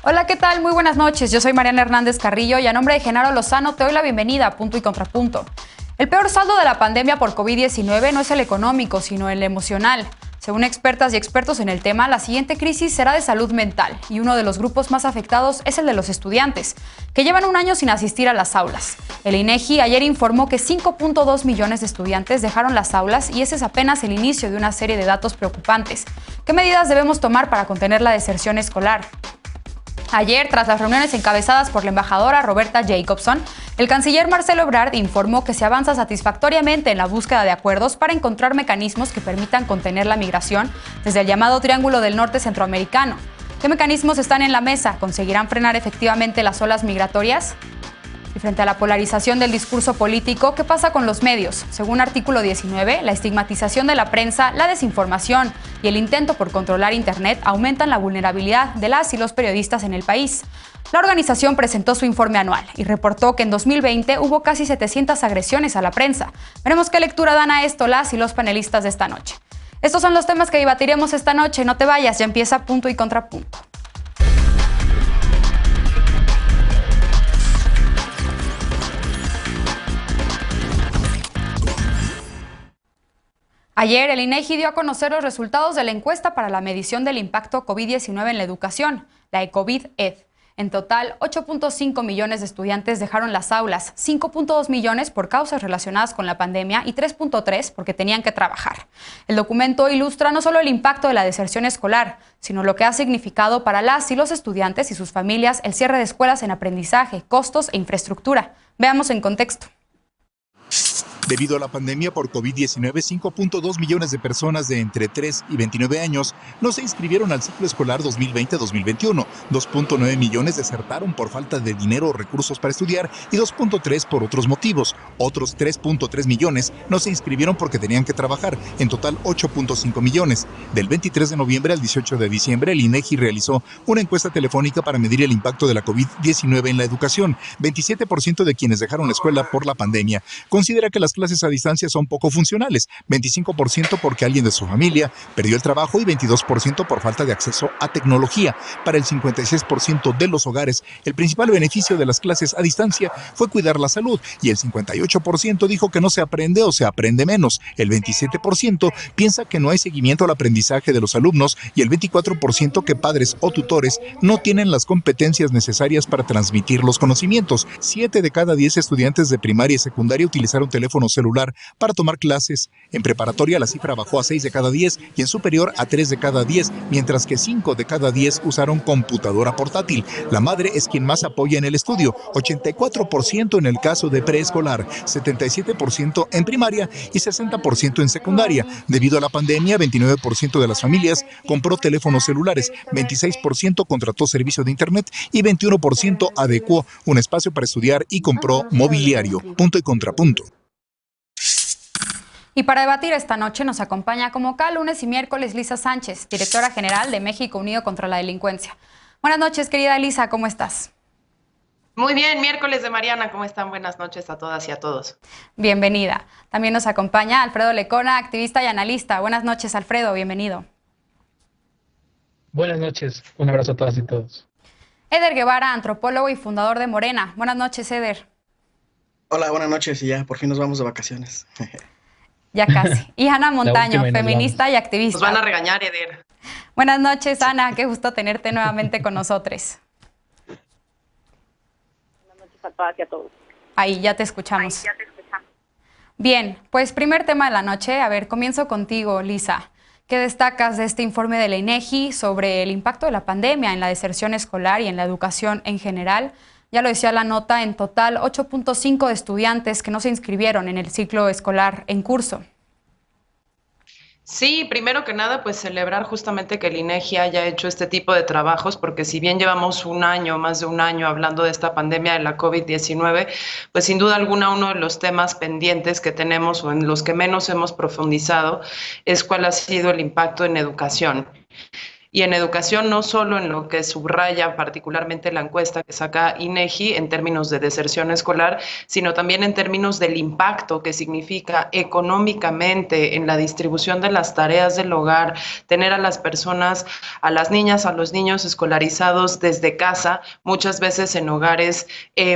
Hola, ¿qué tal? Muy buenas noches. Yo soy Mariana Hernández Carrillo y a nombre de Genaro Lozano te doy la bienvenida a Punto y Contrapunto. El peor saldo de la pandemia por COVID-19 no es el económico, sino el emocional. Según expertas y expertos en el tema, la siguiente crisis será de salud mental y uno de los grupos más afectados es el de los estudiantes, que llevan un año sin asistir a las aulas. El INEGI ayer informó que 5.2 millones de estudiantes dejaron las aulas y ese es apenas el inicio de una serie de datos preocupantes. ¿Qué medidas debemos tomar para contener la deserción escolar? Ayer, tras las reuniones encabezadas por la embajadora Roberta Jacobson, el canciller Marcelo Ebrard informó que se avanza satisfactoriamente en la búsqueda de acuerdos para encontrar mecanismos que permitan contener la migración desde el llamado Triángulo del Norte Centroamericano. ¿Qué mecanismos están en la mesa? ¿Conseguirán frenar efectivamente las olas migratorias? Y frente a la polarización del discurso político, ¿qué pasa con los medios? Según artículo 19, la estigmatización de la prensa, la desinformación y el intento por controlar Internet aumentan la vulnerabilidad de las y los periodistas en el país. La organización presentó su informe anual y reportó que en 2020 hubo casi 700 agresiones a la prensa. Veremos qué lectura dan a esto las y los panelistas de esta noche. Estos son los temas que debatiremos esta noche. No te vayas, ya empieza Punto y Contrapunto. Ayer, el INEGI dio a conocer los resultados de la encuesta para la medición del impacto COVID-19 en la educación, la ECOVID-ED. En total, 8.5 millones de estudiantes dejaron las aulas, 5.2 millones por causas relacionadas con la pandemia y 3.3 porque tenían que trabajar. El documento ilustra no solo el impacto de la deserción escolar, sino lo que ha significado para las y los estudiantes y sus familias el cierre de escuelas en aprendizaje, costos e infraestructura. Veamos en contexto. Debido a la pandemia por COVID-19, 5.2 millones de personas de entre 3 y 29 años no se inscribieron al ciclo escolar 2020-2021. 2.9 millones desertaron por falta de dinero o recursos para estudiar y 2.3 por otros motivos. Otros 3.3 millones no se inscribieron porque tenían que trabajar. En total, 8.5 millones. Del 23 de noviembre al 18 de diciembre, el INEGI realizó una encuesta telefónica para medir el impacto de la COVID-19 en la educación. 27% de quienes dejaron la escuela por la pandemia considera que las clases a distancia son poco funcionales, 25% porque alguien de su familia perdió el trabajo y 22% por falta de acceso a tecnología. Para el 56% de los hogares, el principal beneficio de las clases a distancia fue cuidar la salud y el 58% dijo que no se aprende o se aprende menos. El 27% piensa que no hay seguimiento al aprendizaje de los alumnos y el 24% que padres o tutores no tienen las competencias necesarias para transmitir los conocimientos. 7 de cada 10 estudiantes de primaria y secundaria utilizaron teléfono celular para tomar clases. En preparatoria la cifra bajó a 6 de cada 10 y en superior a 3 de cada 10, mientras que 5 de cada 10 usaron computadora portátil. La madre es quien más apoya en el estudio, 84% en el caso de preescolar, 77% en primaria y 60% en secundaria. Debido a la pandemia, 29% de las familias compró teléfonos celulares, 26% contrató servicio de internet y 21% adecuó un espacio para estudiar y compró mobiliario. Punto y contrapunto. Y para debatir esta noche nos acompaña como cada lunes y miércoles Lisa Sánchez, directora general de México Unido contra la Delincuencia. Buenas noches, querida Lisa, ¿cómo estás? Muy bien, miércoles de Mariana, ¿cómo están? Buenas noches a todas y a todos. Bienvenida. También nos acompaña Alfredo Lecona, activista y analista. Buenas noches, Alfredo, bienvenido. Buenas noches, un abrazo a todas y todos. Eder Guevara, antropólogo y fundador de Morena. Buenas noches, Eder. Hola, buenas noches y ya, por fin nos vamos de vacaciones. Ya casi. Y Ana Montaño, feminista y activista. Nos van a regañar, Eder. Buenas noches, Ana. Qué gusto tenerte nuevamente con nosotros. Buenas noches a todas y a todos. Ahí, ya te escuchamos. Bien, pues primer tema de la noche. A ver, comienzo contigo, Lisa. ¿Qué destacas de este informe de la INEGI sobre el impacto de la pandemia en la deserción escolar y en la educación en general? Ya lo decía la nota, en total 8.5 de estudiantes que no se inscribieron en el ciclo escolar en curso. Sí, primero que nada, pues celebrar justamente que el INEGI haya hecho este tipo de trabajos, porque si bien llevamos un año, más de un año, hablando de esta pandemia de la COVID-19, pues sin duda alguna uno de los temas pendientes que tenemos o en los que menos hemos profundizado es cuál ha sido el impacto en educación. Y en educación, no solo en lo que subraya particularmente la encuesta que saca INEGI en términos de deserción escolar, sino también en términos del impacto que significa económicamente en la distribución de las tareas del hogar, tener a las personas, a las niñas, a los niños escolarizados desde casa, muchas veces en hogares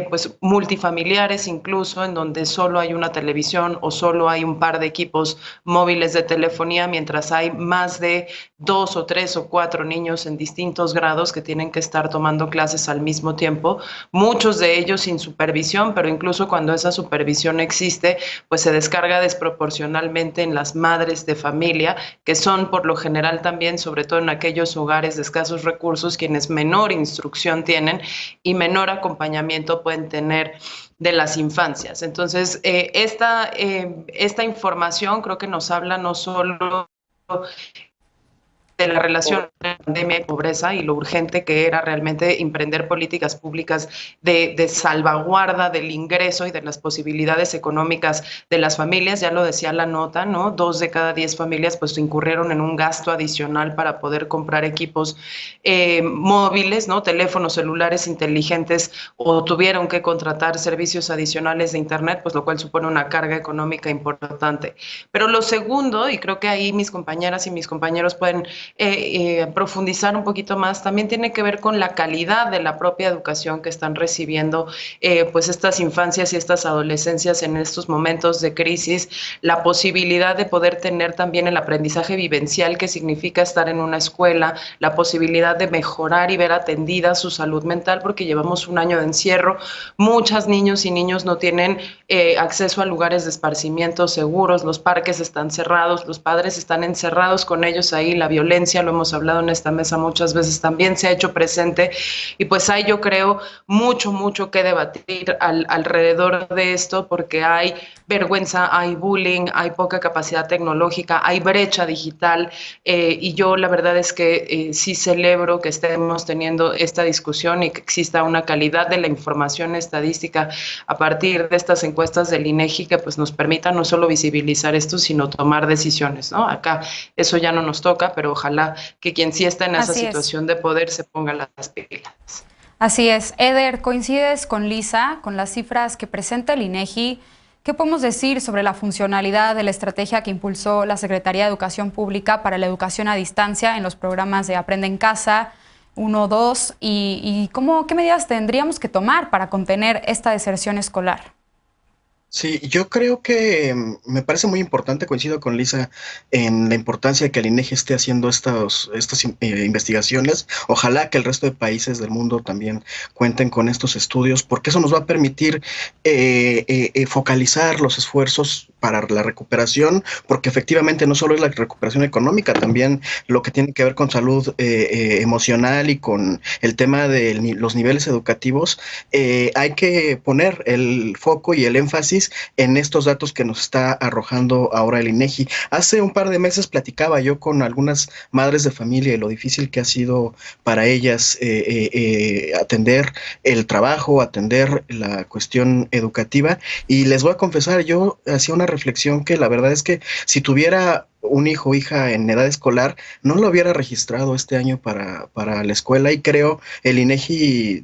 pues multifamiliares incluso, en donde solo hay una televisión o solo hay un par de equipos móviles de telefonía, mientras hay más de 2 o 3 o 4 niños en distintos grados que tienen que estar tomando clases al mismo tiempo, muchos de ellos sin supervisión, pero incluso cuando esa supervisión existe, pues se descarga desproporcionalmente en las madres de familia, que son por lo general también, sobre todo en aquellos hogares de escasos recursos, quienes menor instrucción tienen y menor acompañamiento pueden tener de las infancias. Entonces, esta información creo que nos habla no solo de la relación entre pandemia y pobreza y lo urgente que era realmente emprender políticas públicas de salvaguarda del ingreso y de las posibilidades económicas de las familias. Ya lo decía la nota, ¿no? 2 de cada 10 familias pues incurrieron en un gasto adicional para poder comprar equipos móviles, ¿no? Teléfonos celulares inteligentes, o tuvieron que contratar servicios adicionales de internet, pues lo cual supone una carga económica importante. Pero lo segundo, y creo que ahí mis compañeras y mis compañeros pueden profundizar un poquito más, también tiene que ver con la calidad de la propia educación que están recibiendo pues estas infancias y estas adolescencias en estos momentos de crisis, la posibilidad de poder tener también el aprendizaje vivencial que significa estar en una escuela, la posibilidad de mejorar y ver atendida su salud mental, porque llevamos un año de encierro, muchos niños y niños no tienen acceso a lugares de esparcimiento seguros, los parques están cerrados, los padres están encerrados con ellos ahí, la violencia, lo hemos hablado en esta mesa muchas veces, también se ha hecho presente, y pues hay, yo creo, mucho que debatir alrededor de esto, porque hay vergüenza, hay bullying, hay poca capacidad tecnológica, hay brecha digital, y yo la verdad es que sí celebro que estemos teniendo esta discusión y que exista una calidad de la información estadística a partir de estas encuestas del INEGI que pues nos permita no solo visibilizar esto, sino tomar decisiones, ¿no? Acá eso ya no nos toca, pero ojalá que quien sí está en esa situación de poder se ponga las pilas. Así es. Eder, ¿coincides con Lisa, con las cifras que presenta el INEGI? ¿Qué podemos decir sobre la funcionalidad de la estrategia que impulsó la Secretaría de Educación Pública para la educación a distancia en los programas de Aprende en Casa 1, 2? ¿Y qué medidas tendríamos que tomar para contener esta deserción escolar? Sí, yo creo que me parece muy importante, coincido con Lisa en la importancia de que el INEGI esté haciendo estas investigaciones. Ojalá que el resto de países del mundo también cuenten con estos estudios, porque eso nos va a permitir focalizar los esfuerzos para la recuperación, porque efectivamente no solo es la recuperación económica, también lo que tiene que ver con salud emocional y con el tema de los niveles educativos. Hay que poner el foco y el énfasis en estos datos que nos está arrojando ahora el INEGI. Hace un par de meses platicaba yo con algunas madres de familia y lo difícil que ha sido para ellas atender el trabajo, atender la cuestión educativa, y les voy a confesar, yo hacía una reflexión que la verdad es que si tuviera un hijo o hija en edad escolar, no lo hubiera registrado este año para la escuela, y creo el INEGI,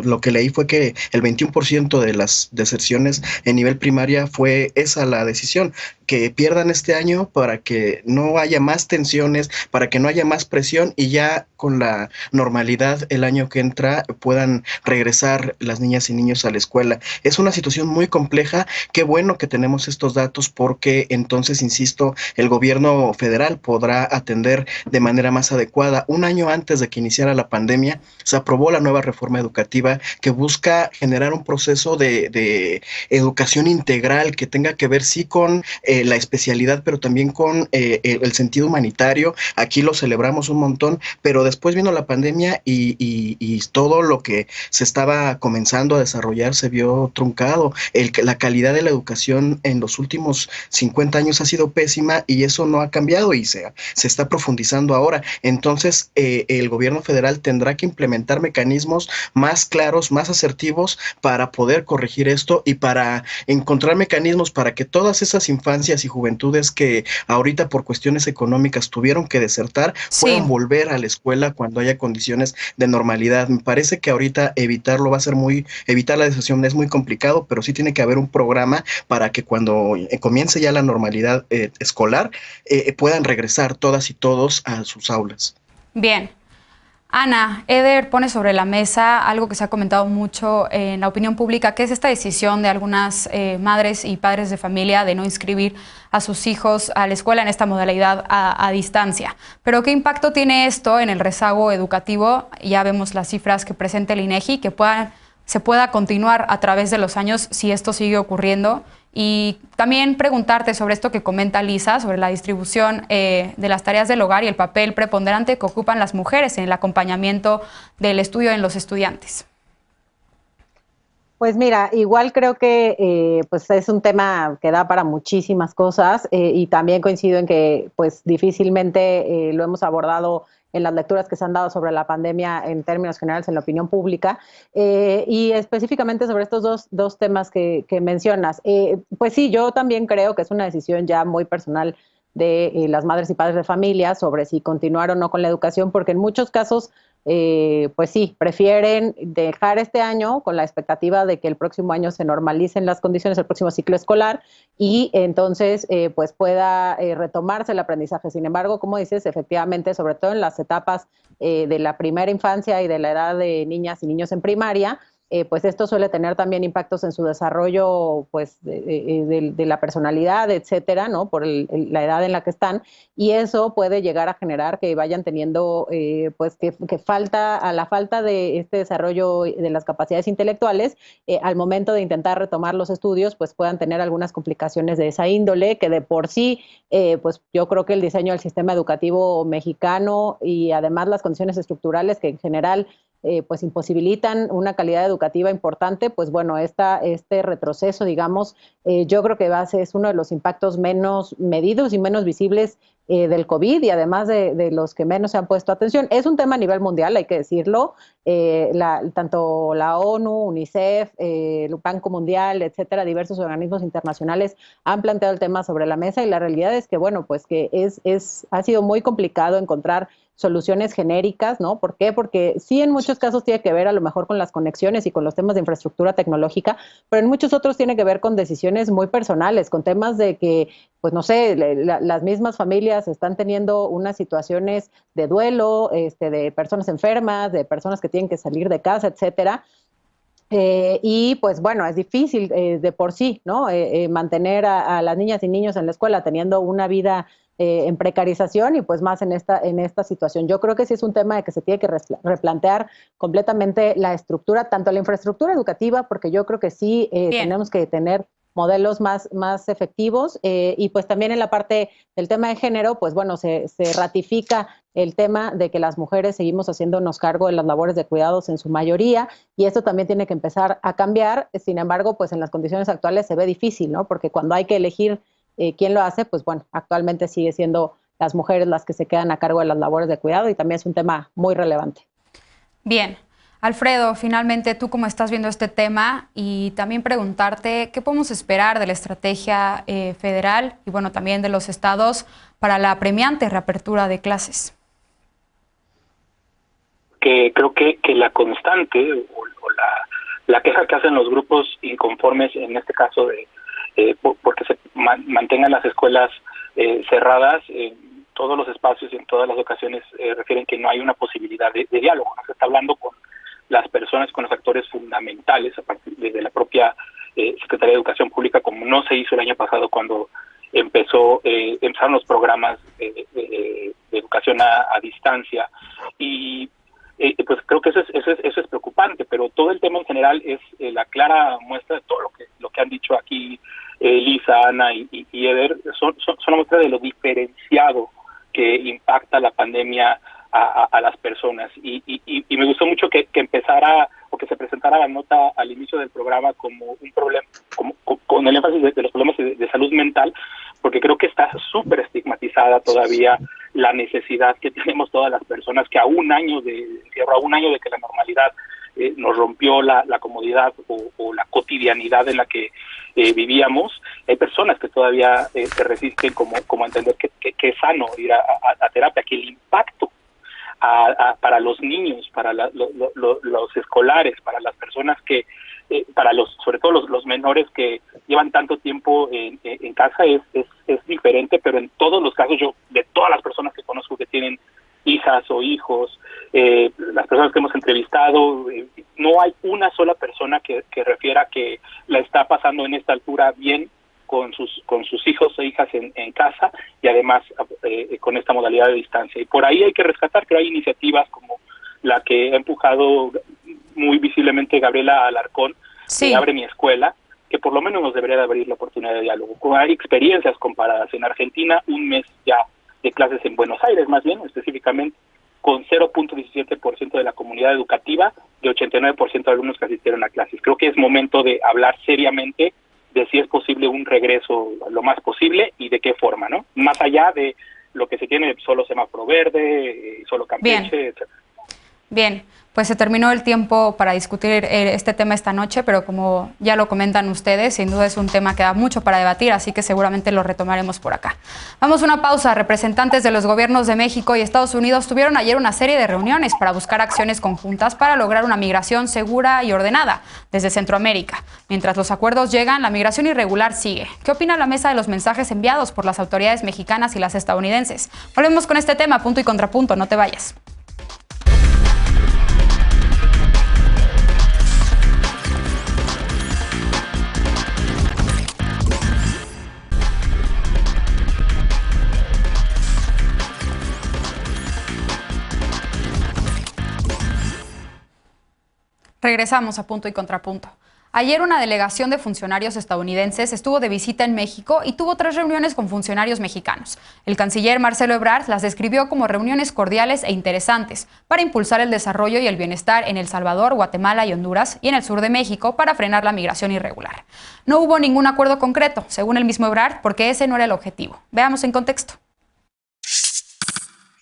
lo que leí fue que el 21% de las deserciones en nivel primaria fue esa la decisión, que pierdan este año para que no haya más tensiones, para que no haya más presión, y ya con la normalidad el año que entra puedan regresar las niñas y niños a la escuela. Es una situación muy compleja. Qué bueno que tenemos estos datos, porque entonces, insisto, el gobierno federal podrá atender de manera más adecuada. Un año antes de que iniciara la pandemia, se aprobó la nueva reforma educativa que busca generar un proceso de educación integral que tenga que ver sí con la especialidad, pero también con el sentido humanitario. Aquí lo celebramos un montón, pero después vino la pandemia y todo lo que se estaba comenzando a desarrollar se vio truncado. La calidad de la educación en los últimos 50 años ha sido pésima, y eso eso no ha cambiado y se está profundizando ahora. Entonces, el gobierno federal tendrá que implementar mecanismos más claros, más asertivos para poder corregir esto y para encontrar mecanismos para que todas esas infancias y juventudes que ahorita por cuestiones económicas tuvieron que desertar puedan volver a la escuela cuando haya condiciones de normalidad. Me parece que ahorita evitar la deserción es muy complicado, pero sí tiene que haber un programa para que cuando comience ya la normalidad escolar puedan regresar todas y todos a sus aulas. Bien. Ana, Eder pone sobre la mesa algo que se ha comentado mucho en la opinión pública, que es esta decisión de algunas madres y padres de familia de no inscribir a sus hijos a la escuela en esta modalidad a distancia. Pero ¿qué impacto tiene esto en el rezago educativo? Ya vemos las cifras que presenta el INEGI, que se pueda continuar a través de los años si esto sigue ocurriendo. Y también preguntarte sobre esto que comenta Lisa, sobre la distribución de las tareas del hogar y el papel preponderante que ocupan las mujeres en el acompañamiento del estudio en los estudiantes. Pues mira, igual creo que pues es un tema que da para muchísimas cosas y también coincido en que pues difícilmente lo hemos abordado en las lecturas que se han dado sobre la pandemia en términos generales en la opinión pública, y específicamente sobre estos dos temas que mencionas. Pues sí, yo también creo que es una decisión ya muy personal de las madres y padres de familia sobre si continuar o no con la educación, porque en muchos casos pues sí, prefieren dejar este año con la expectativa de que el próximo año se normalicen las condiciones del próximo ciclo escolar y entonces pues pueda retomarse el aprendizaje. Sin embargo, como dices, efectivamente, sobre todo en las etapas de la primera infancia y de la edad de niñas y niños en primaria, pues esto suele tener también impactos en su desarrollo pues de la personalidad, etcétera, ¿no? Por la edad en la que están, y eso puede llegar a generar que vayan teniendo pues que a la falta de este desarrollo de las capacidades intelectuales, al momento de intentar retomar los estudios, pues puedan tener algunas complicaciones de esa índole, que de por sí pues yo creo que el diseño del sistema educativo mexicano y además las condiciones estructurales que en general pues imposibilitan una calidad educativa importante, pues bueno, este retroceso, digamos, yo creo que es uno de los impactos menos medidos y menos visibles del COVID y además de los que menos se han puesto atención. Es un tema a nivel mundial, hay que decirlo, tanto la ONU, UNICEF, el Banco Mundial, etcétera, diversos organismos internacionales han planteado el tema sobre la mesa y la realidad es que, bueno, pues que ha sido muy complicado encontrar soluciones genéricas, ¿no? ¿Por qué? Porque sí, en muchos casos tiene que ver a lo mejor con las conexiones y con los temas de infraestructura tecnológica, pero en muchos otros tiene que ver con decisiones muy personales, con temas de que, pues no sé, las mismas familias están teniendo unas situaciones de duelo, de personas enfermas, de personas que tienen que salir de casa, etcétera. Y pues bueno, es difícil de por sí, ¿no? Mantener a las niñas y niños en la escuela teniendo una vida en precarización y pues más en esta situación. Yo creo que sí es un tema de que se tiene que replantear completamente la estructura, tanto la infraestructura educativa, porque yo creo que sí tenemos que tener modelos más efectivos y pues también en la parte del tema de género, pues bueno, se ratifica el tema de que las mujeres seguimos haciéndonos cargo de las labores de cuidados en su mayoría y esto también tiene que empezar a cambiar. Sin embargo, pues en las condiciones actuales se ve difícil, ¿no? Porque cuando hay que elegir quién lo hace, pues bueno, actualmente sigue siendo las mujeres las que se quedan a cargo de las labores de cuidado y también es un tema muy relevante. Bien. Alfredo, finalmente, ¿tú cómo estás viendo este tema? Y también preguntarte, ¿qué podemos esperar de la estrategia federal y bueno, también de los estados para la apremiante reapertura de clases? Que creo que la constante o la queja que hacen los grupos inconformes, en este caso porque se mantengan las escuelas cerradas, todos los espacios y en todas las ocasiones refieren que no hay una posibilidad de diálogo. No se está hablando con las personas, con los actores fundamentales, a partir de la propia Secretaría de Educación Pública, como no se hizo el año pasado cuando empezaron los programas de educación a distancia. Y pues creo que eso es preocupante, pero todo el tema en general es la clara muestra de todo lo que han dicho aquí Lisa, Ana y Eder, son una muestra de lo diferenciado que impacta la pandemia a las personas y me gustó mucho que empezara o que se presentara la nota al inicio del programa como un problema, con el énfasis de los problemas de salud mental, porque creo que está súper estigmatizada todavía la necesidad que tenemos todas las personas que a un año de encierro, a un año de que la normalidad nos rompió la comodidad o la cotidianidad en la que vivíamos. Hay personas que todavía se resisten como a entender que es sano ir a terapia, que el impacto para los niños, para los escolares, para las personas que, sobre todo los menores que llevan tanto tiempo en casa es diferente, pero en todos los casos, yo de todas las personas que conozco que tienen hijas o hijos, las personas que hemos entrevistado, no hay una sola persona que refiera que la está pasando en esta altura bien con sus hijos e hijas en casa, y además con esta modalidad de distancia. Y por ahí hay que rescatar que hay iniciativas como la que ha empujado muy visiblemente Gabriela Alarcón, sí, Abre mi Escuela, que por lo menos nos debería de abrir la oportunidad de diálogo. Hay experiencias comparadas. En Argentina, un mes ya de clases en Buenos Aires, más bien, específicamente, con 0.17% de la comunidad educativa, de 89% de alumnos que asistieron a clases. Creo que es momento de hablar seriamente de si es posible un regreso lo más posible y de qué forma, ¿no? Más allá de lo que se tiene solo semáforo verde, solo Campeche, etc. Bien, pues se terminó el tiempo para discutir este tema esta noche, pero como ya lo comentan ustedes, sin duda es un tema que da mucho para debatir, así que seguramente lo retomaremos por acá. Vamos a una pausa. Representantes de los gobiernos de México y Estados Unidos tuvieron ayer una serie de reuniones para buscar acciones conjuntas para lograr una migración segura y ordenada desde Centroamérica. Mientras los acuerdos llegan, la migración irregular sigue. ¿Qué opina la mesa de los mensajes enviados por las autoridades mexicanas y las estadounidenses? Volvemos con este tema, punto y contrapunto, no te vayas. Regresamos a Punto y Contrapunto. Ayer una delegación de funcionarios estadounidenses estuvo de visita en México y tuvo 3 reuniones con funcionarios mexicanos. El canciller Marcelo Ebrard las describió como reuniones cordiales e interesantes para impulsar el desarrollo y el bienestar en El Salvador, Guatemala y Honduras y en el sur de México para frenar la migración irregular. No hubo ningún acuerdo concreto, según el mismo Ebrard, porque ese no era el objetivo. Veamos en contexto.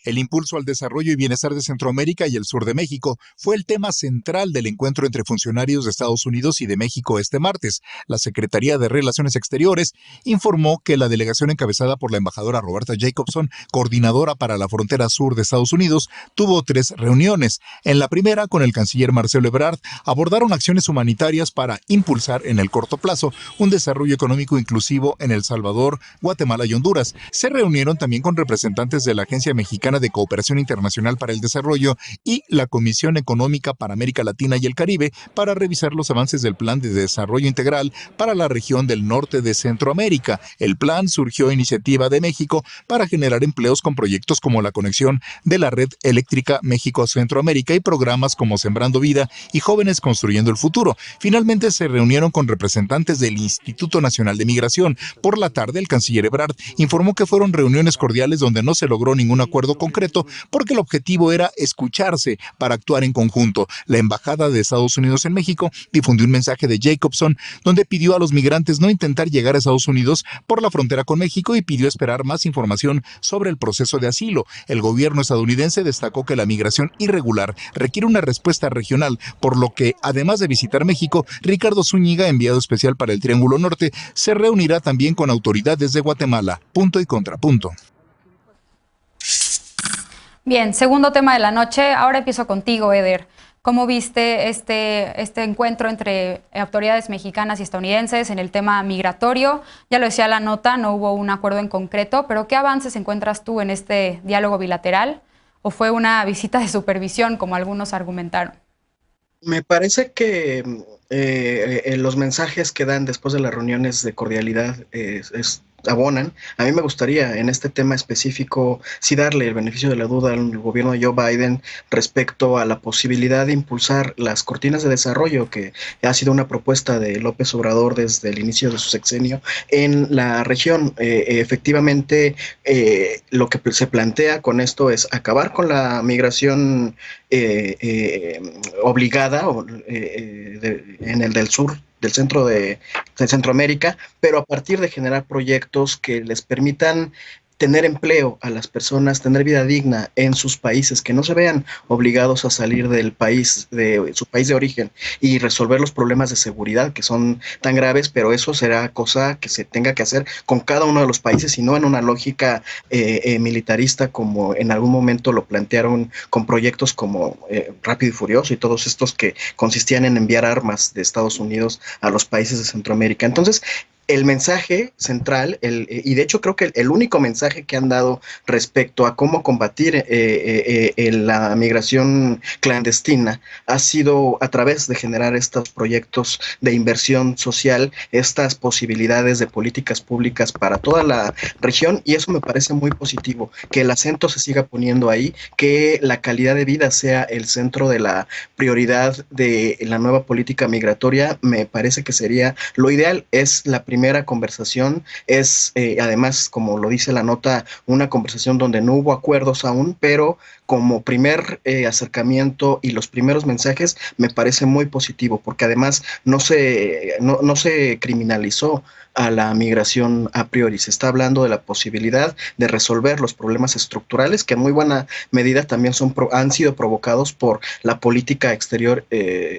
El impulso al desarrollo y bienestar de Centroamérica y el sur de México fue el tema central del encuentro entre funcionarios de Estados Unidos y de México este martes. La Secretaría de Relaciones Exteriores informó que la delegación encabezada por la embajadora Roberta Jacobson, coordinadora para la frontera sur de Estados Unidos, tuvo 3 reuniones. En la primera, con el canciller Marcelo Ebrard, abordaron acciones humanitarias para impulsar en el corto plazo un desarrollo económico inclusivo en El Salvador, Guatemala y Honduras. Se reunieron también con representantes de la Agencia Mexicana de Cooperación Internacional para el Desarrollo y la Comisión Económica para América Latina y el Caribe para revisar los avances del Plan de Desarrollo Integral para la región del norte de Centroamérica. El plan surgió a iniciativa de México para generar empleos con proyectos como la conexión de la red eléctrica México-Centroamérica y programas como Sembrando Vida y Jóvenes Construyendo el Futuro. Finalmente se reunieron con representantes del Instituto Nacional de Migración. Por la tarde, el canciller Ebrard informó que fueron reuniones cordiales donde no se logró ningún acuerdo concreto porque el objetivo era escucharse para actuar en conjunto. La Embajada de Estados Unidos en México difundió un mensaje de Jacobson donde pidió a los migrantes no intentar llegar a Estados Unidos por la frontera con México y pidió esperar más información sobre el proceso de asilo. El gobierno estadounidense destacó que la migración irregular requiere una respuesta regional, por lo que, además de visitar México, Ricardo Zúñiga, enviado especial para el Triángulo Norte, se reunirá también con autoridades de Guatemala. Punto y contrapunto. Bien, segundo tema de la noche. Ahora empiezo contigo, Eder. ¿Cómo viste este encuentro entre autoridades mexicanas y estadounidenses en el tema migratorio? Ya lo decía la nota, no hubo un acuerdo en concreto, pero ¿qué avances encuentras tú en este diálogo bilateral? ¿O fue una visita de supervisión, como algunos argumentaron? Me parece que los mensajes que dan después de las reuniones de cordialidad abonan. A mí me gustaría en este tema específico sí darle el beneficio de la duda al gobierno de Joe Biden respecto a la posibilidad de impulsar las cortinas de desarrollo, que ha sido una propuesta de López Obrador desde el inicio de su sexenio en la región. Efectivamente, lo que se plantea con esto es acabar con la migración obligada en el del sur centro de Centroamérica, pero a partir de generar proyectos que les permitan tener empleo a las personas, tener vida digna en sus países, que no se vean obligados a salir del país, de su país de origen, y resolver los problemas de seguridad que son tan graves, pero eso será cosa que se tenga que hacer con cada uno de los países y no en una lógica militarista como en algún momento lo plantearon con proyectos como Rápido y Furioso y todos estos que consistían en enviar armas de Estados Unidos a los países de Centroamérica. Entonces, el mensaje central, y de hecho creo que el único mensaje que han dado respecto a cómo combatir la migración clandestina ha sido a través de generar estos proyectos de inversión social, estas posibilidades de políticas públicas para toda la región, y eso me parece muy positivo, que el acento se siga poniendo ahí, que la calidad de vida sea el centro de la prioridad de la nueva política migratoria. Me parece que sería lo ideal. Es la primera conversación, es además, como lo dice la nota, una conversación donde no hubo acuerdos aún, pero como primer acercamiento y los primeros mensajes me parece muy positivo, porque además no se criminalizó a la migración a priori. Se está hablando de la posibilidad de resolver los problemas estructurales que en muy buena medida también han sido provocados por la política exterior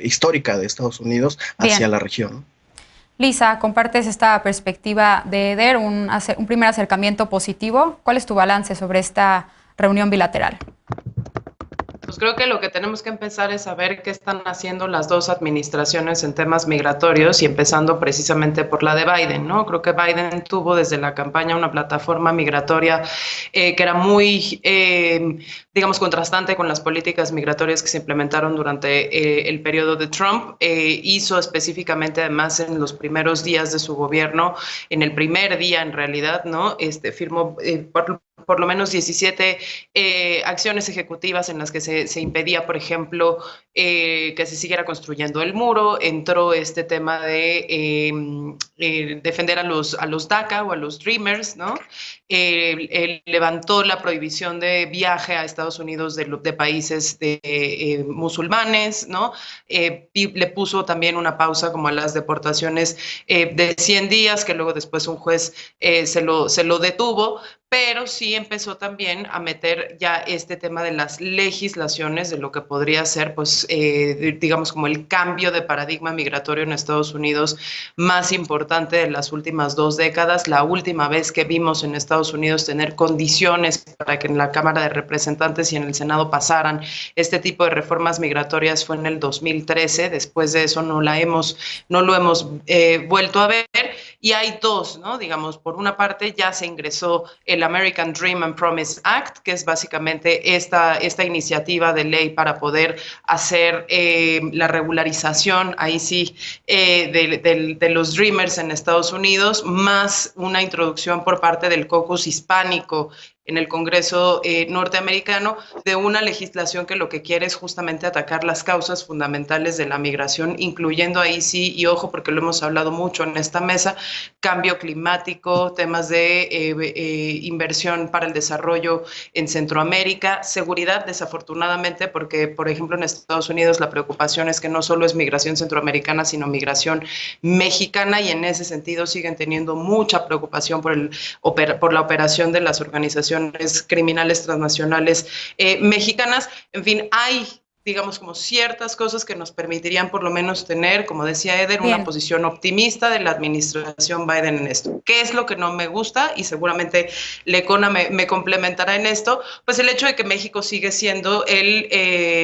histórica de Estados Unidos hacia la región. Lisa, compartes esta perspectiva de Eder, un primer acercamiento positivo. ¿Cuál es tu balance sobre esta reunión bilateral? Pues creo que lo que tenemos que empezar es saber qué están haciendo las dos administraciones en temas migratorios y empezando precisamente por la de Biden, ¿no? Creo que Biden tuvo desde la campaña una plataforma migratoria que era muy, digamos, contrastante con las políticas migratorias que se implementaron durante el periodo de Trump. Hizo específicamente, además, en los primeros días de su gobierno, en el primer día en realidad, ¿no? Firmó por lo menos 17 acciones ejecutivas en las que se impedía, por ejemplo, que se siguiera construyendo el muro. Entró este tema de defender a los DACA o a los Dreamers, ¿no? Levantó la prohibición de viaje a Estados Unidos de países musulmanes, ¿no? Le puso también una pausa como a las deportaciones de 100 días, que luego después un juez se lo detuvo, pero sí empezó también a meter ya este tema de las legislaciones, de lo que podría ser, pues, digamos, como el cambio de paradigma migratorio en Estados Unidos más importante de las últimas 2 décadas. La última vez que vimos en Estados Unidos tener condiciones para que en la Cámara de Representantes y en el Senado pasaran este tipo de reformas migratorias fue en el 2013. Después de eso no lo hemos vuelto a ver. Y hay dos, ¿no? Digamos, por una parte ya se ingresó el American Dream and Promise Act, que es básicamente esta iniciativa de ley para poder hacer la regularización, ahí sí, de los Dreamers en Estados Unidos, más una introducción por parte del caucus hispánico en el Congreso norteamericano de una legislación que lo que quiere es justamente atacar las causas fundamentales de la migración, incluyendo ahí sí, y ojo porque lo hemos hablado mucho en esta mesa, cambio climático, temas de inversión para el desarrollo en Centroamérica, seguridad, desafortunadamente, porque por ejemplo en Estados Unidos la preocupación es que no solo es migración centroamericana, sino migración mexicana, y en ese sentido siguen teniendo mucha preocupación por la operación de las organizaciones criminales transnacionales mexicanas. En fin, hay, digamos, como ciertas cosas que nos permitirían por lo menos tener, como decía Eder, una posición optimista de la administración Biden en esto. ¿Qué es lo que no me gusta? Y seguramente Lecona me complementará en esto, pues el hecho de que México sigue siendo el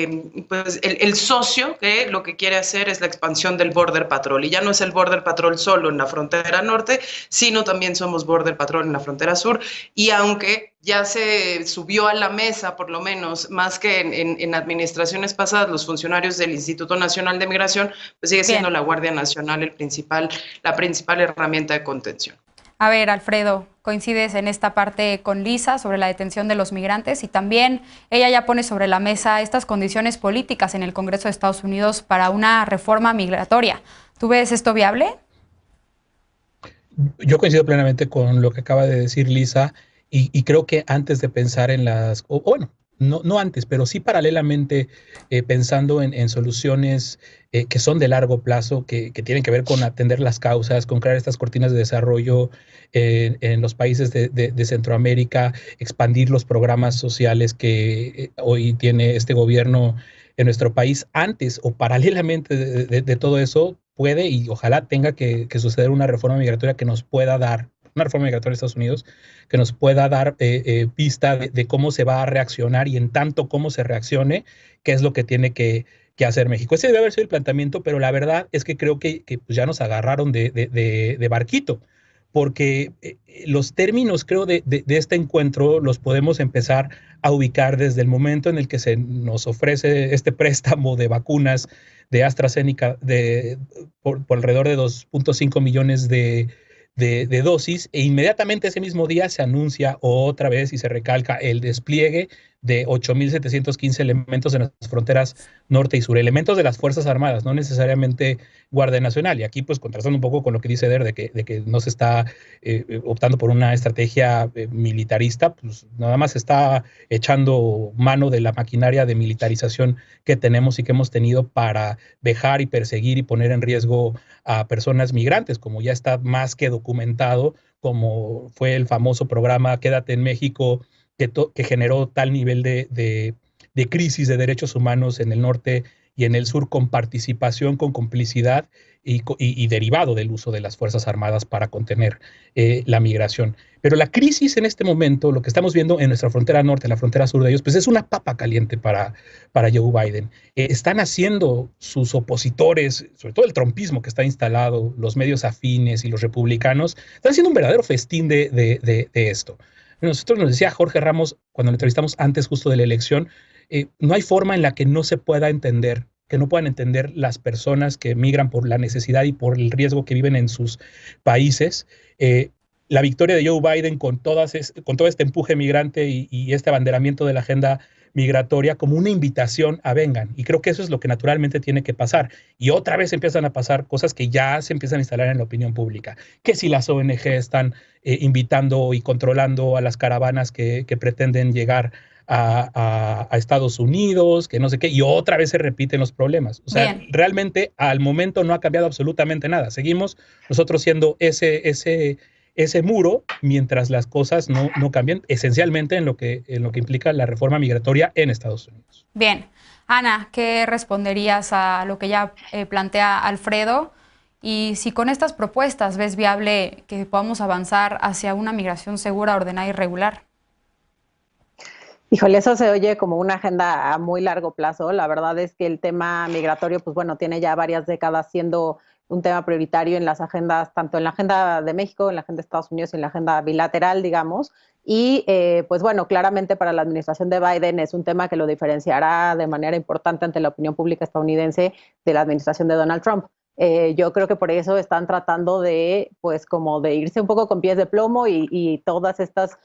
socio que lo que quiere hacer es la expansión del Border Patrol. Y ya no es el Border Patrol solo en la frontera norte, sino también somos Border Patrol en la frontera sur. Y aunque ya se subió a la mesa, por lo menos, más que en administraciones pasadas, los funcionarios del Instituto Nacional de Migración, pues sigue siendo la Guardia Nacional la principal herramienta de contención. A ver, Alfredo, coincides en esta parte con Lisa sobre la detención de los migrantes, y también ella ya pone sobre la mesa estas condiciones políticas en el Congreso de Estados Unidos para una reforma migratoria. ¿Tú ves esto viable? Yo coincido plenamente con lo que acaba de decir Lisa. Y creo que antes de pensar en no antes, pero sí paralelamente pensando en soluciones que son de largo plazo, que tienen que ver con atender las causas, con crear estas cortinas de desarrollo en los países de Centroamérica, expandir los programas sociales que hoy tiene este gobierno en nuestro país. Antes o paralelamente de todo eso, puede y ojalá tenga que suceder una reforma migratoria que nos pueda dar, una reforma migratoria de Estados Unidos, que nos pueda dar pista de cómo se va a reaccionar y en tanto cómo se reaccione, qué es lo que tiene que hacer México. Ese debe haber sido el planteamiento, pero la verdad es que creo que pues ya nos agarraron de barquito, porque los términos, creo, de este encuentro los podemos empezar a ubicar desde el momento en el que se nos ofrece este préstamo de vacunas de AstraZeneca por alrededor de 2.5 millones de dosis, e inmediatamente ese mismo día se anuncia otra vez y se recalca el despliegue de 8.715 elementos en las fronteras norte y sur, elementos de las Fuerzas Armadas, no necesariamente Guardia Nacional. Y aquí, pues, contrastando un poco con lo que dice Eder, de que no se está optando por una estrategia militarista, pues nada más está echando mano de la maquinaria de militarización que tenemos y que hemos tenido para vejar y perseguir y poner en riesgo a personas migrantes, como ya está más que documentado, como fue el famoso programa Quédate en México, que generó tal nivel de crisis de derechos humanos en el norte y en el sur, con participación, con complicidad y derivado del uso de las Fuerzas Armadas para contener la migración. Pero la crisis en este momento, lo que estamos viendo en nuestra frontera norte, en la frontera sur de ellos, pues es una papa caliente para Joe Biden. Están haciendo sus opositores, sobre todo el trumpismo que está instalado, los medios afines y los republicanos, están haciendo un verdadero festín de esto. Nosotros, nos decía Jorge Ramos cuando lo entrevistamos antes justo de la elección, no hay forma en la que no se pueda entender, que no puedan entender las personas que migran por la necesidad y por el riesgo que viven en sus países. La victoria de Joe Biden con todo este empuje migrante y este abanderamiento de la agenda migratoria como una invitación a vengan. Y creo que eso es lo que naturalmente tiene que pasar. Y otra vez empiezan a pasar cosas que ya se empiezan a instalar en la opinión pública. Que si las ONG están invitando y controlando a las caravanas que pretenden llegar a Estados Unidos, que no sé qué, y otra vez se repiten los problemas. O sea, realmente al momento no ha cambiado absolutamente nada. Seguimos nosotros siendo ese muro mientras las cosas no cambian esencialmente en lo que implica la reforma migratoria en Estados Unidos. Bien. Ana, ¿qué responderías a lo que ya plantea Alfredo? Y si con estas propuestas ves viable que podamos avanzar hacia una migración segura, ordenada y regular. Híjole, eso se oye como una agenda a muy largo plazo. La verdad es que el tema migratorio, pues bueno, tiene ya varias décadas siendo un tema prioritario en las agendas, tanto en la agenda de México, en la agenda de Estados Unidos y en la agenda bilateral, digamos. Y pues bueno, claramente para la administración de Biden es un tema que lo diferenciará de manera importante ante la opinión pública estadounidense de la administración de Donald Trump. Yo creo que por eso están tratando de, pues, como de irse un poco con pies de plomo y todas estas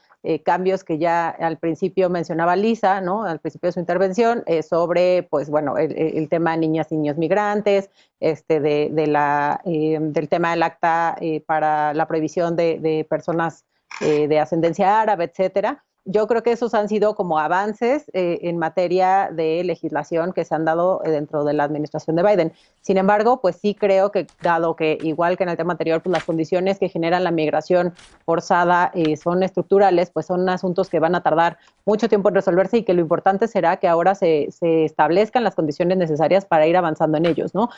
cambios que ya al principio mencionaba Lisa, ¿no? Al principio de su intervención, sobre, pues, bueno, el tema de niñas y niños migrantes, del tema del acta para la prohibición de personas de ascendencia árabe, etcétera. Yo creo que esos han sido como avances en materia de legislación que se han dado dentro de la administración de Biden. Sin embargo, pues sí creo que, dado que igual que en el tema anterior, pues las condiciones que generan la migración forzada son estructurales, pues son asuntos que van a tardar mucho tiempo en resolverse y que lo importante será que ahora se establezcan las condiciones necesarias para ir avanzando en ellos, ¿no?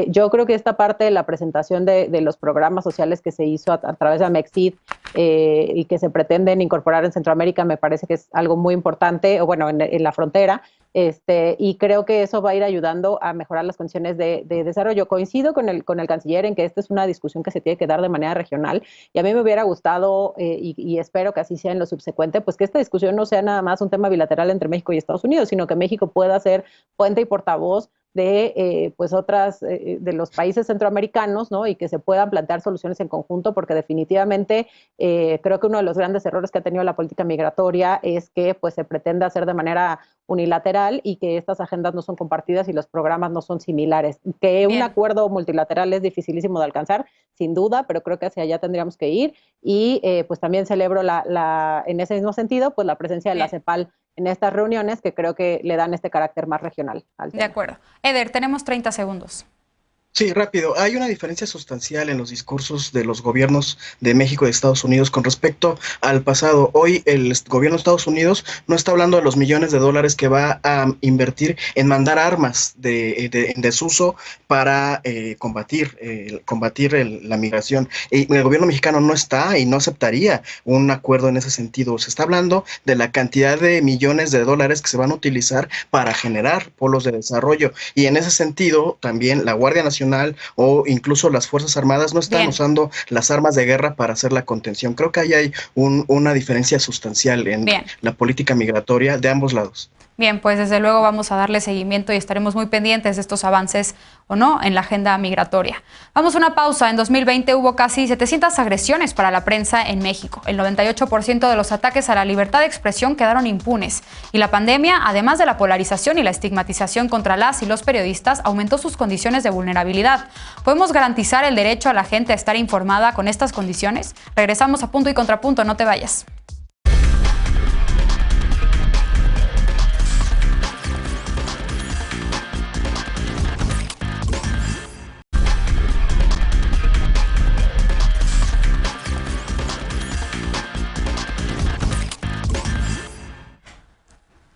Yo creo que esta parte de la presentación de los programas sociales que se hizo a través de Amexid y que se pretenden incorporar en Centroamérica me parece que es algo muy importante, o bueno, en la frontera, y creo que eso va a ir ayudando a mejorar las condiciones de desarrollo. Coincido con el canciller en que esta es una discusión que se tiene que dar de manera regional, y a mí me hubiera gustado, y espero que así sea en lo subsecuente, pues que esta discusión no sea nada más un tema bilateral entre México y Estados Unidos, sino que México pueda ser puente y portavoz de pues otras de los países centroamericanos, ¿no? Y que se puedan plantear soluciones en conjunto, porque definitivamente creo que uno de los grandes errores que ha tenido la política migratoria es que pues se pretende hacer de manera unilateral y que estas agendas no son compartidas y los programas no son similares. Que un acuerdo multilateral es dificilísimo de alcanzar, sin duda, pero creo que hacia allá tendríamos que ir, y pues también celebro en ese mismo sentido pues la presencia de la CEPAL en estas reuniones que creo que le dan este carácter más regional al tema. De acuerdo. Eder, tenemos 30 segundos. Sí, rápido. Hay una diferencia sustancial en los discursos de los gobiernos de México y de Estados Unidos con respecto al pasado. Hoy el gobierno de Estados Unidos no está hablando de los millones de dólares que va a invertir en mandar armas en desuso para combatir la migración. Y el gobierno mexicano no está y no aceptaría un acuerdo en ese sentido. Se está hablando de la cantidad de millones de dólares que se van a utilizar para generar polos de desarrollo. Y en ese sentido, también la Guardia Nacional o incluso las Fuerzas Armadas no están usando las armas de guerra para hacer la contención. Creo que ahí hay una diferencia sustancial en la política migratoria de ambos lados. Bien, pues desde luego vamos a darle seguimiento y estaremos muy pendientes de estos avances o no en la agenda migratoria. Vamos a una pausa. En 2020 hubo casi 700 agresiones para la prensa en México. El 98% de los ataques a la libertad de expresión quedaron impunes. Y la pandemia, además de la polarización y la estigmatización contra las y los periodistas, aumentó sus condiciones de vulnerabilidad. ¿Podemos garantizar el derecho a la gente a estar informada con estas condiciones? Regresamos a Punto y Contrapunto, no te vayas.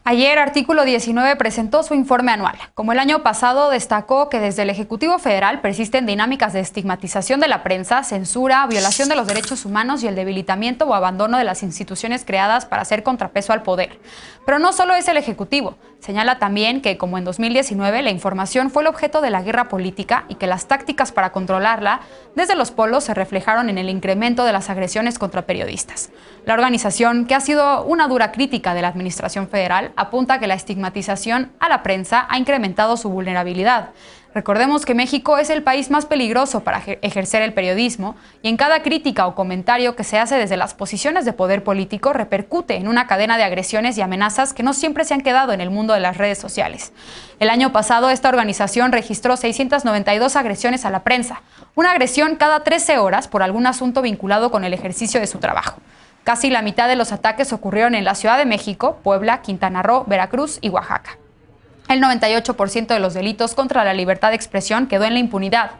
Ayer, Artículo 19 presentó su informe anual. Como el año pasado, destacó que desde el Ejecutivo Federal persisten dinámicas de estigmatización de la prensa, censura, violación de los derechos humanos y el debilitamiento o abandono de las instituciones creadas para hacer contrapeso al poder. Pero no solo es el Ejecutivo. Señala también que, como en 2019, la información fue el objeto de la guerra política y que las tácticas para controlarla desde los polos se reflejaron en el incremento de las agresiones contra periodistas. La organización, que ha sido una dura crítica de la Administración Federal, apunta que la estigmatización a la prensa ha incrementado su vulnerabilidad. Recordemos que México es el país más peligroso para ejercer el periodismo y en cada crítica o comentario que se hace desde las posiciones de poder político repercute en una cadena de agresiones y amenazas que no siempre se han quedado en el mundo de las redes sociales. El año pasado, esta organización registró 692 agresiones a la prensa, una agresión cada 13 horas por algún asunto vinculado con el ejercicio de su trabajo. Casi la mitad de los ataques ocurrieron en la Ciudad de México, Puebla, Quintana Roo, Veracruz y Oaxaca. El 98% de los delitos contra la libertad de expresión quedó en la impunidad.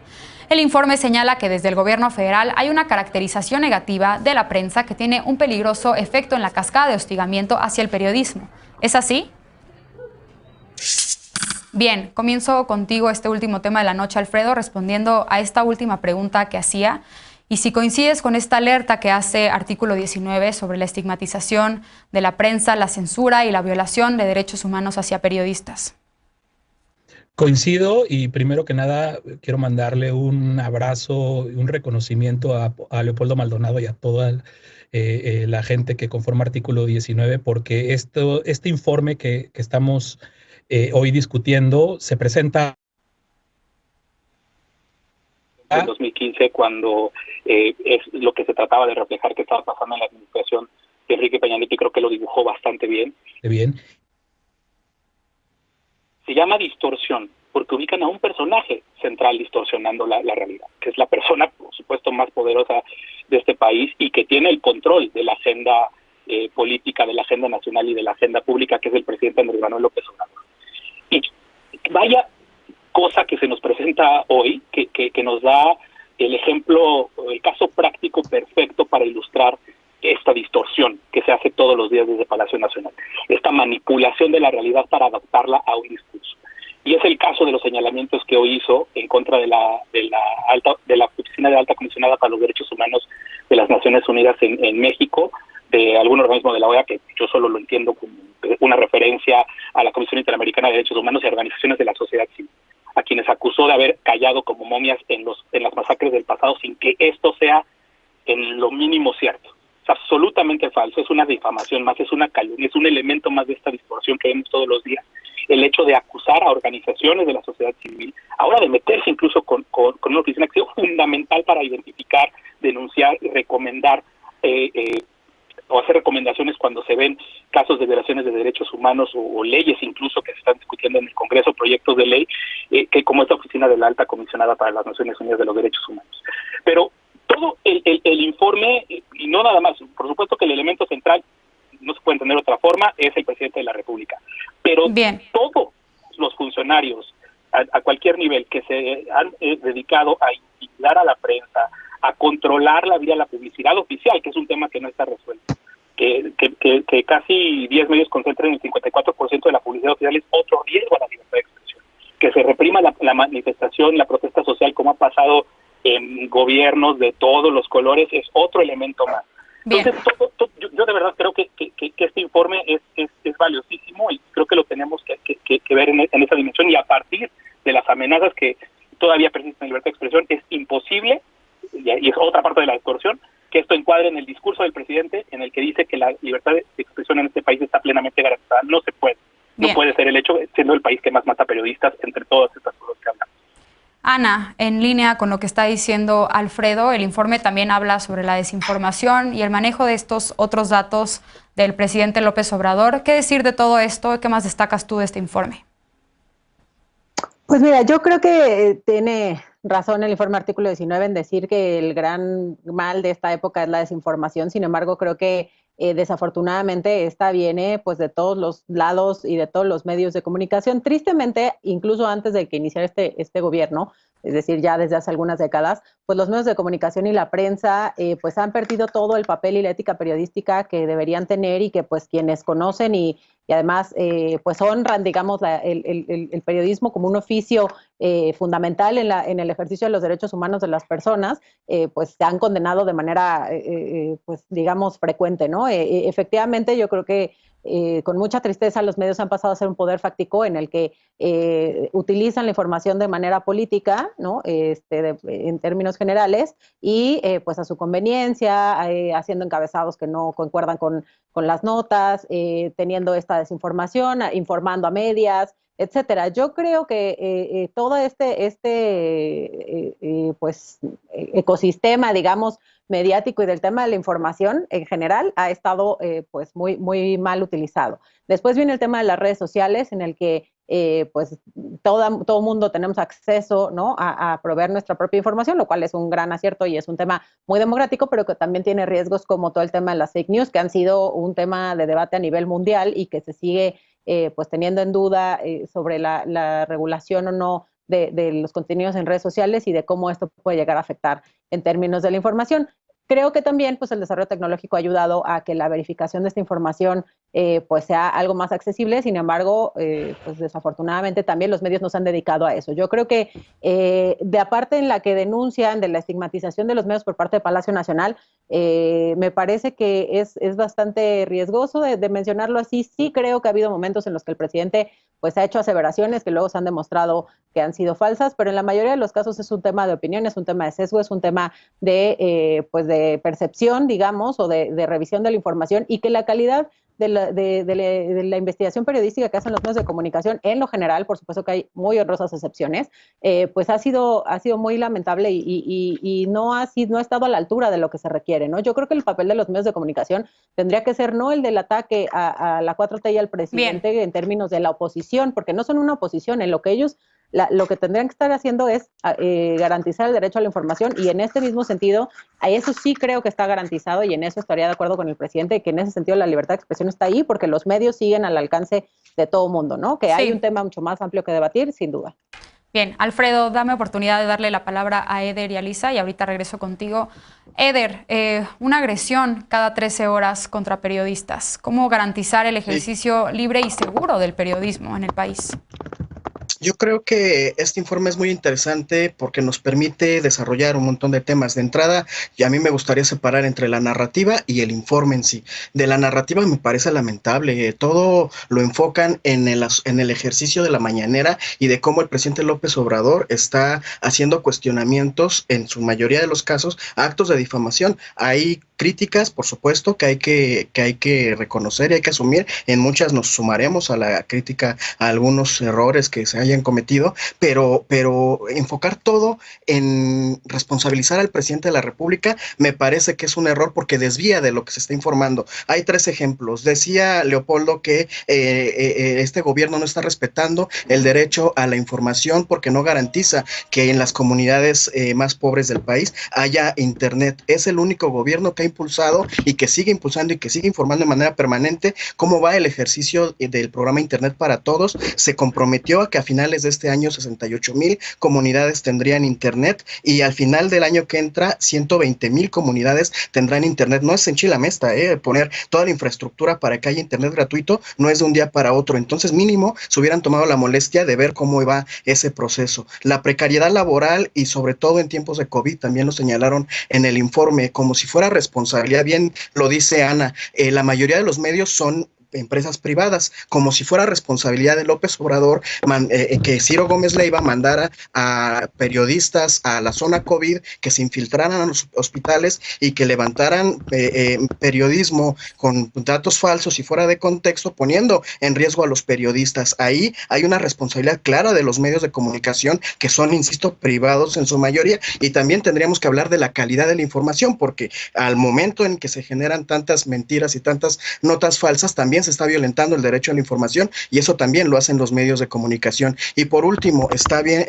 El informe señala que desde el gobierno federal hay una caracterización negativa de la prensa que tiene un peligroso efecto en la cascada de hostigamiento hacia el periodismo. ¿Es así? Bien, comienzo contigo este último tema de la noche, Alfredo, respondiendo a esta última pregunta que hacía. Y si coincides con esta alerta que hace Artículo 19 sobre la estigmatización de la prensa, la censura y la violación de derechos humanos hacia periodistas. Coincido y primero que nada quiero mandarle un abrazo y un reconocimiento a Leopoldo Maldonado y a toda la gente que conforma Artículo 19 porque este informe que estamos hoy discutiendo se presenta en 2015 cuando es lo que se trataba de reflejar que estaba pasando en la administración de Enrique Peña Nieto y creo que lo dibujó bastante bien. Se llama distorsión porque ubican a un personaje central distorsionando la realidad, que es la persona, por supuesto, más poderosa de este país y que tiene el control de la agenda política, de la agenda nacional y de la agenda pública, que es el presidente Andrés Manuel López Obrador. Y vaya cosa que se nos presenta hoy, que nos da el ejemplo, el caso práctico perfecto para ilustrar esta distorsión que se hace todos los días desde Palacio Nacional, esta manipulación de la realidad para adaptarla a un discurso. Y es el caso de los señalamientos que hoy hizo en contra de la Oficina de Alta Comisionada para los Derechos Humanos de las Naciones Unidas en México, de algún organismo de la OEA, que yo solo lo entiendo como una referencia a la Comisión Interamericana de Derechos Humanos y a organizaciones de la sociedad civil, a quienes acusó de haber callado como momias en las masacres del pasado sin que esto sea en lo mínimo cierto. Es absolutamente falso, es una difamación más, es una calumnia, es un elemento más de esta distorsión que vemos todos los días. El hecho de acusar a organizaciones de la sociedad civil, ahora de meterse incluso con una oficina que ha sido fundamental para identificar, denunciar y recomendar o hacer recomendaciones cuando se ven casos de violaciones de derechos humanos o leyes incluso que se están discutiendo en el Congreso, proyectos de ley, que como esta oficina de la Alta Comisionada para las Naciones Unidas de los Derechos Humanos. Pero todo el informe, y no nada más, por supuesto que el elemento central no se puede entender de otra forma, es el presidente de la República. Pero todos los funcionarios a cualquier nivel que se han dedicado a intimidar a la prensa, a controlar la vía de la publicidad oficial, que es un tema que no está resuelto, que casi 10 medios concentren el 54% de la publicidad oficial, es otro riesgo a la libertad de expresión. Que se reprima la manifestación, la protesta social, como ha pasado en gobiernos de todos los colores, es otro elemento más. Entonces, yo de verdad creo que este informe es valiosísimo, y creo que lo tenemos que ver en esa dimensión, y a partir de las amenazas que todavía persisten en la libertad de expresión, es imposible, y es otra parte de la distorsión, que esto encuadre en el discurso del presidente, en el que dice que la libertad de expresión en este país está plenamente garantizada. No se puede. No puede ser el hecho, siendo el país que más mata periodistas entre todas estas cosas que hablamos. Ana, en línea con lo que está diciendo Alfredo, el informe también habla sobre la desinformación y el manejo de estos otros datos del presidente López Obrador. ¿Qué decir de todo esto? ¿Qué más destacas tú de este informe? Pues mira, yo creo que tiene razón el informe artículo 19 en decir que el gran mal de esta época es la desinformación. Sin embargo, creo que desafortunadamente esta viene pues de todos los lados y de todos los medios de comunicación. Tristemente, incluso antes de que iniciara este gobierno, es decir, ya desde hace algunas décadas, pues los medios de comunicación y la prensa pues han perdido todo el papel y la ética periodística que deberían tener, y que pues quienes conocen y además pues honran, digamos, el periodismo como un oficio fundamental en el ejercicio de los derechos humanos de las personas, pues se han condenado de manera, pues digamos, frecuente, ¿no? Efectivamente, yo creo que con mucha tristeza los medios han pasado a ser un poder fáctico en el que utilizan la información de manera política, ¿no? En términos generales, y pues a su conveniencia, haciendo encabezados que no concuerdan con las notas, teniendo esta desinformación, informando a medias, etcétera. Yo creo que todo pues ecosistema, digamos, mediático y del tema de la información en general ha estado pues muy mal utilizado. Después viene el tema de las redes sociales, en el que pues todo mundo tenemos acceso, ¿no? a proveer nuestra propia información, lo cual es un gran acierto y es un tema muy democrático, pero que también tiene riesgos como todo el tema de las fake news, que han sido un tema de debate a nivel mundial y que se sigue pues teniendo en duda sobre la regulación o no de los contenidos en redes sociales y de cómo esto puede llegar a afectar en términos de la información. Creo que también pues el desarrollo tecnológico ha ayudado a que la verificación de esta información pues sea algo más accesible. Sin embargo, pues desafortunadamente también los medios no se han dedicado a eso. Yo creo que de aparte en la que denuncian de la estigmatización de los medios por parte de Palacio Nacional, me parece que es bastante riesgoso de mencionarlo así. Sí creo que ha habido momentos en los que el presidente pues ha hecho aseveraciones que luego se han demostrado que han sido falsas, pero en la mayoría de los casos es un tema de opinión, es un tema de sesgo, es un tema pues de percepción, digamos, o de revisión de la información, y que la calidad de la investigación periodística que hacen los medios de comunicación, en lo general, por supuesto que hay muy honrosas excepciones, pues ha sido muy lamentable y no ha estado a la altura de lo que se requiere, ¿no? Yo creo que el papel de los medios de comunicación tendría que ser no el del ataque a la 4T y al presidente en términos de la oposición, porque no son una oposición, en lo que ellos lo que tendrían que estar haciendo es garantizar el derecho a la información, y en este mismo sentido, a eso sí creo que está garantizado, y en eso estaría de acuerdo con el presidente, que en ese sentido la libertad de expresión está ahí, porque los medios siguen al alcance de todo mundo, ¿no? Que hay un tema mucho más amplio que debatir, sin duda. Bien, Alfredo, dame oportunidad de darle la palabra a Eder y a Lisa, y ahorita regreso contigo. Eder, una agresión cada 13 horas contra periodistas. ¿Cómo garantizar el ejercicio libre y seguro del periodismo en el país? Yo creo que este informe es muy interesante porque nos permite desarrollar un montón de temas. De entrada, y a mí me gustaría separar entre la narrativa y el informe en sí. De la narrativa me parece lamentable. Todo lo enfocan en el ejercicio de la mañanera y de cómo el presidente López Obrador está haciendo cuestionamientos, en su mayoría de los casos, actos de difamación. Hay críticas, por supuesto, que hay que reconocer y hay que asumir. En muchas nos sumaremos a la crítica a algunos errores que se hayan hayan cometido, pero enfocar todo en responsabilizar al presidente de la República me parece que es un error porque desvía de lo que se está informando. Hay 3 ejemplos. Decía Leopoldo que este gobierno no está respetando el derecho a la información porque no garantiza que en las comunidades más pobres del país haya internet. Es el único gobierno que ha impulsado y que sigue impulsando y que sigue informando de manera permanente cómo va el ejercicio del programa Internet para Todos. Se comprometió a que a finales de este año 68,000 comunidades tendrían internet y al final del año que entra 120,000 comunidades tendrán internet. No es enchilamesta, poner toda la infraestructura para que haya internet gratuito no es de un día para otro. Entonces mínimo se hubieran tomado la molestia de ver cómo va ese proceso. La precariedad laboral y sobre todo en tiempos de COVID también lo señalaron en el informe como si fuera responsabilidad. Bien lo dice Ana, la mayoría de los medios son empresas privadas, como si fuera responsabilidad de López Obrador que Ciro Gómez Leiva mandara a periodistas a la zona COVID, que se infiltraran a los hospitales y que levantaran periodismo con datos falsos y fuera de contexto, poniendo en riesgo a los periodistas. Ahí hay una responsabilidad clara de los medios de comunicación que son, insisto, privados en su mayoría, y también tendríamos que hablar de la calidad de la información, porque al momento en que se generan tantas mentiras y tantas notas falsas, también se está violentando el derecho a la información y eso también lo hacen los medios de comunicación. Y por último, está bien,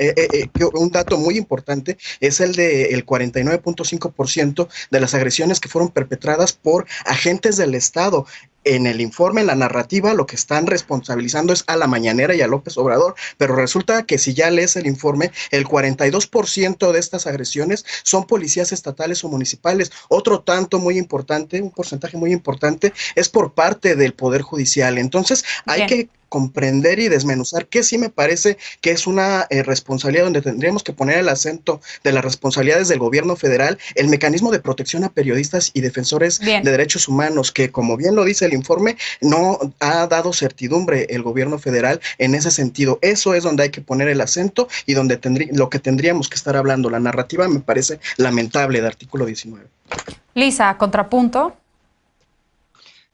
un dato muy importante es el del 49.5% de las agresiones que fueron perpetradas por agentes del Estado. En el informe, en la narrativa, lo que están responsabilizando es a la mañanera y a López Obrador, pero resulta que si ya lees el informe, el 42% de estas agresiones son policías estatales o municipales. Otro tanto muy importante, un porcentaje muy importante, es por parte del Poder Judicial. Entonces, hay que comprender y desmenuzar que sí me parece que es una responsabilidad donde tendríamos que poner el acento de las responsabilidades del gobierno federal, el mecanismo de protección a periodistas y defensores de derechos humanos, que como bien lo dice el informe, no ha dado certidumbre el gobierno federal en ese sentido. Eso es donde hay que poner el acento y donde lo que tendríamos que estar hablando. La narrativa me parece lamentable de artículo 19. Lisa, contrapunto.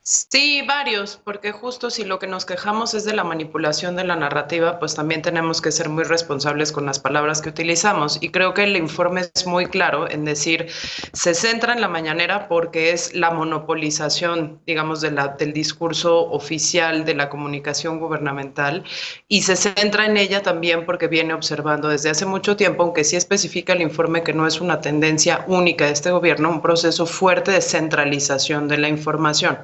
Sí, varios, porque justo si lo que nos quejamos es de la manipulación de la narrativa, pues también tenemos que ser muy responsables con las palabras que utilizamos. Y creo que el informe es muy claro en decir, se centra en la mañanera porque es la monopolización, digamos, del discurso oficial de la comunicación gubernamental, y se centra en ella también porque viene observando desde hace mucho tiempo, aunque sí especifica el informe que no es una tendencia única de este gobierno, un proceso fuerte de centralización de la información.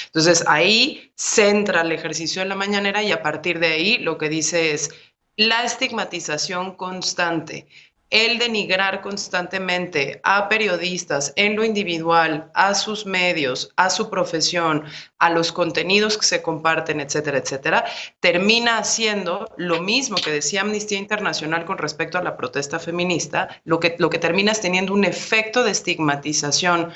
Entonces ahí centra el ejercicio de la mañanera y a partir de ahí lo que dice es la estigmatización constante, el denigrar constantemente a periodistas en lo individual, a sus medios, a su profesión, a los contenidos que se comparten, etcétera, etcétera, termina haciendo lo mismo que decía Amnistía Internacional con respecto a la protesta feminista, lo que termina es teniendo un efecto de estigmatización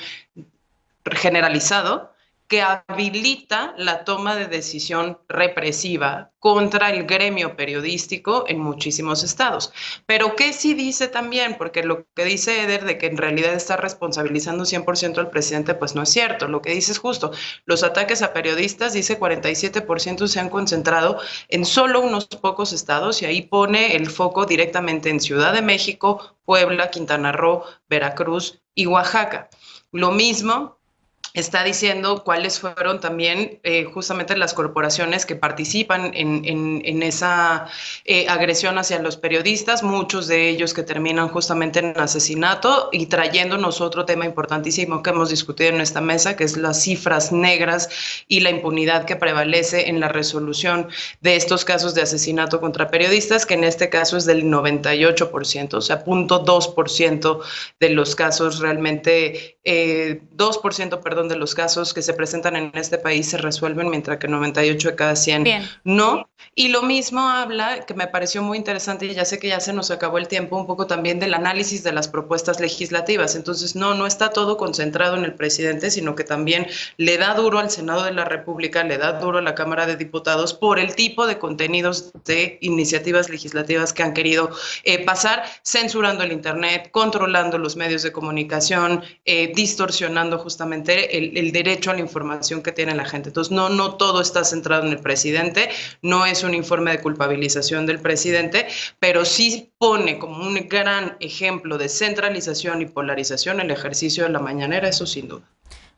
generalizado que habilita la toma de decisión represiva contra el gremio periodístico en muchísimos estados. Pero ¿qué sí dice también? Porque lo que dice Eder de que en realidad está responsabilizando 100% al presidente, pues no es cierto. Lo que dice es justo, los ataques a periodistas, dice 47% se han concentrado en solo unos pocos estados y ahí pone el foco directamente en Ciudad de México, Puebla, Quintana Roo, Veracruz y Oaxaca. Lo mismo está diciendo cuáles fueron también justamente las corporaciones que participan en esa agresión hacia los periodistas, muchos de ellos que terminan justamente en asesinato, y trayéndonos otro tema importantísimo que hemos discutido en esta mesa, que es las cifras negras y la impunidad que prevalece en la resolución de estos casos de asesinato contra periodistas, que en este caso es del 98%, o sea, 0.2% de los casos realmente, 2%, perdón, de los casos que se presentan en este país se resuelven, mientras que 98 de cada 100 no. Y lo mismo habla, que me pareció muy interesante, y ya sé que ya se nos acabó el tiempo, un poco también del análisis de las propuestas legislativas. Entonces, no está todo concentrado en el presidente, sino que también le da duro al Senado de la República, le da duro a la Cámara de Diputados por el tipo de contenidos de iniciativas legislativas que han querido pasar, censurando el Internet, controlando los medios de comunicación, distorsionando justamente justamente el derecho a la información que tiene la gente. Entonces, no todo está centrado en el presidente, no es un informe de culpabilización del presidente, pero sí pone como un gran ejemplo de centralización y polarización el ejercicio de la mañanera, eso sin duda.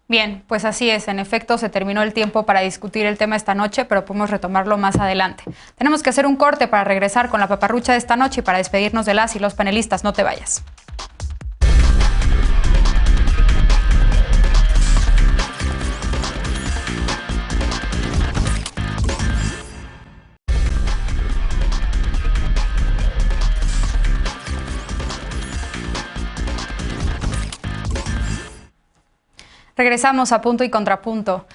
Bien, pues así es. En efecto, se terminó el tiempo para discutir el tema esta noche, pero podemos retomarlo más adelante. Tenemos que hacer un corte para regresar con la paparrucha de esta noche y para despedirnos de las y los panelistas. No te vayas. Regresamos a Punto y Contrapunto.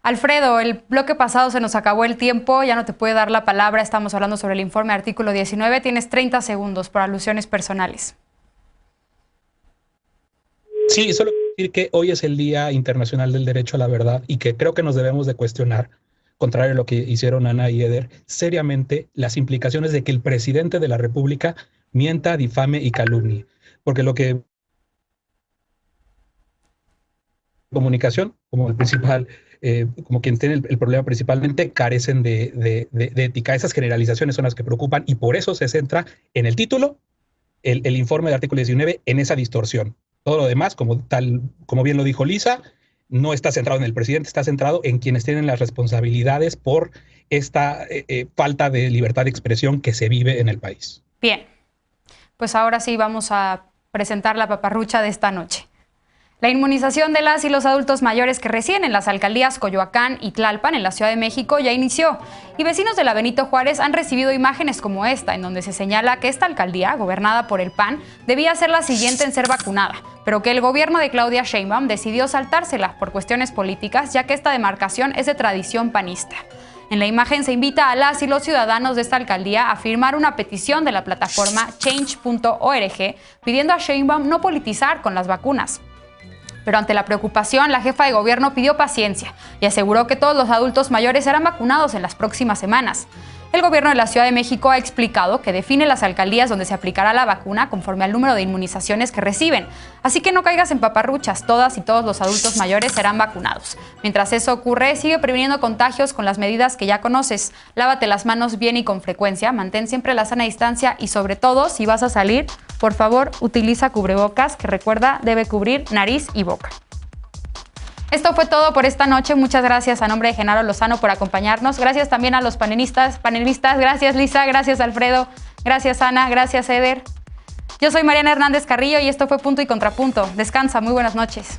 Alfredo, el bloque pasado se nos acabó el tiempo, ya no te puede dar la palabra, estamos hablando sobre el informe artículo 19, tienes 30 segundos por alusiones personales. Sí, solo decir que hoy es el Día Internacional del Derecho a la Verdad y que creo que nos debemos de cuestionar, contrario a lo que hicieron Ana y Eder, seriamente las implicaciones de que el presidente de la República mienta, difame y calumnie. Porque lo que comunicación, como el principal, como quien tiene el problema principalmente, carecen de ética. Esas generalizaciones son las que preocupan y por eso se centra en el título, el informe del artículo 19, en esa distorsión. Todo lo demás, como bien lo dijo Lisa, no está centrado en el presidente, está centrado en quienes tienen las responsabilidades por esta falta de libertad de expresión que se vive en el país. Bien, pues ahora sí vamos a presentar la paparrucha de esta noche. La inmunización de las y los adultos mayores que residen en las alcaldías Coyoacán y Tlalpan, en la Ciudad de México, ya inició. Y vecinos de la Benito Juárez han recibido imágenes como esta, en donde se señala que esta alcaldía, gobernada por el PAN, debía ser la siguiente en ser vacunada, pero que el gobierno de Claudia Sheinbaum decidió saltársela por cuestiones políticas, ya que esta demarcación es de tradición panista. En la imagen se invita a las y los ciudadanos de esta alcaldía a firmar una petición de la plataforma change.org pidiendo a Sheinbaum no politizar con las vacunas. Pero ante la preocupación, la jefa de gobierno pidió paciencia y aseguró que todos los adultos mayores serán vacunados en las próximas semanas. El gobierno de la Ciudad de México ha explicado que define las alcaldías donde se aplicará la vacuna conforme al número de inmunizaciones que reciben. Así que no caigas en paparruchas, todas y todos los adultos mayores serán vacunados. Mientras eso ocurre, sigue previniendo contagios con las medidas que ya conoces. Lávate las manos bien y con frecuencia, mantén siempre la sana distancia y sobre todo, si vas a salir, por favor, utiliza cubrebocas, que recuerda, debe cubrir nariz y boca. Esto fue todo por esta noche. Muchas gracias a nombre de Genaro Lozano por acompañarnos. Gracias también a los panelistas. Gracias Lisa, gracias Alfredo, gracias Ana, gracias Eder. Yo soy Mariana Hernández Carrillo y esto fue Punto y Contrapunto. Descansa, muy buenas noches.